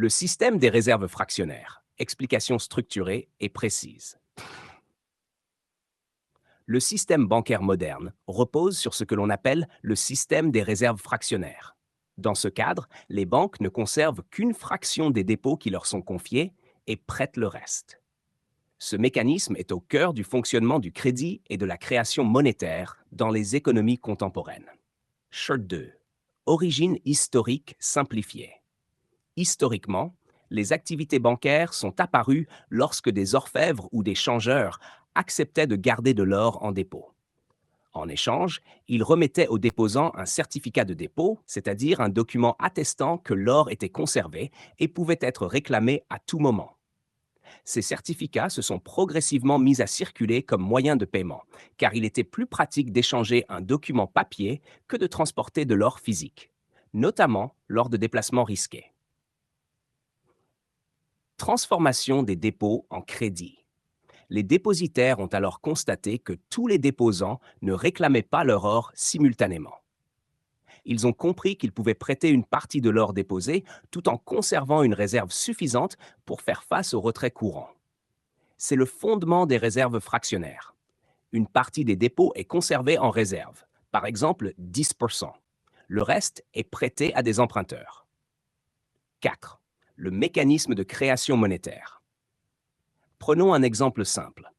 Le système des réserves fractionnaires. Explication structurée et précise. Le système bancaire moderne repose sur ce que l'on appelle le système des réserves fractionnaires. Dans ce cadre, les banques ne conservent qu'une fraction des dépôts qui leur sont confiés et prêtent le reste. Ce mécanisme est au cœur du fonctionnement du crédit et de la création monétaire dans les économies contemporaines. Short 2. Origine historique simplifiée. Historiquement, les activités bancaires sont apparues lorsque des orfèvres ou des changeurs acceptaient de garder de l'or en dépôt. En échange, ils remettaient aux déposants un certificat de dépôt, c'est-à-dire un document attestant que l'or était conservé et pouvait être réclamé à tout moment. Ces certificats se sont progressivement mis à circuler comme moyen de paiement, car il était plus pratique d'échanger un document papier que de transporter de l'or physique, notamment lors de déplacements risqués. Transformation des dépôts en crédit. Les dépositaires ont alors constaté que tous les déposants ne réclamaient pas leur or simultanément. Ils ont compris qu'ils pouvaient prêter une partie de l'or déposé tout en conservant une réserve suffisante pour faire face aux retraits courants. C'est le fondement des réserves fractionnaires. Une partie des dépôts est conservée en réserve, par exemple 10%. Le reste est prêté à des emprunteurs. 4. Le mécanisme de création monétaire. Prenons un exemple simple.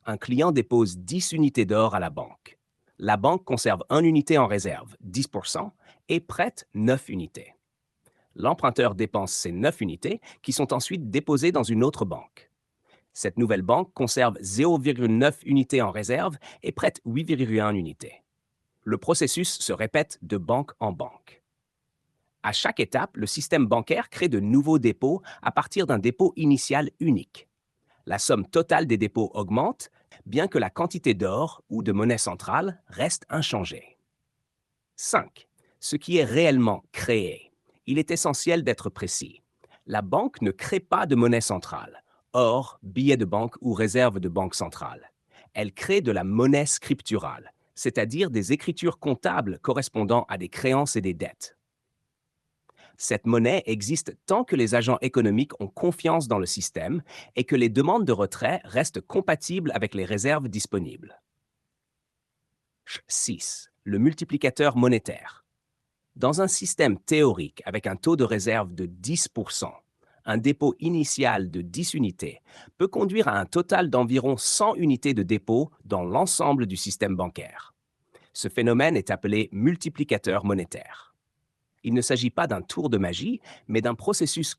Un client dépose 10 unités d'or à la banque. La banque conserve 1 unité en réserve, 10%, et prête 9 unités. L'emprunteur dépense ces 9 unités qui sont ensuite déposées dans une autre banque. Cette nouvelle banque conserve 0,9 unités en réserve et prête 8,1 unités. Le processus se répète de banque en banque. À chaque étape, le système bancaire crée de nouveaux dépôts à partir d'un dépôt initial unique. La somme totale des dépôts augmente, bien que la quantité d'or ou de monnaie centrale reste inchangée. 5. Ce qui est réellement créé. Il est essentiel d'être précis. La banque ne crée pas de monnaie centrale, or, billets de banque ou réserve de banque centrale. Elle crée de la monnaie scripturale, c'est-à-dire des écritures comptables correspondant à des créances et des dettes. Cette monnaie existe tant que les agents économiques ont confiance dans le système et que les demandes de retrait restent compatibles avec les réserves disponibles. 6. Le multiplicateur monétaire. Dans un système théorique avec un taux de réserve de 10%, un dépôt initial de 10 unités peut conduire à un total d'environ 100 unités de dépôt dans l'ensemble du système bancaire. Ce phénomène est appelé multiplicateur monétaire. Il ne s'agit pas d'un tour de magie, mais d'un processus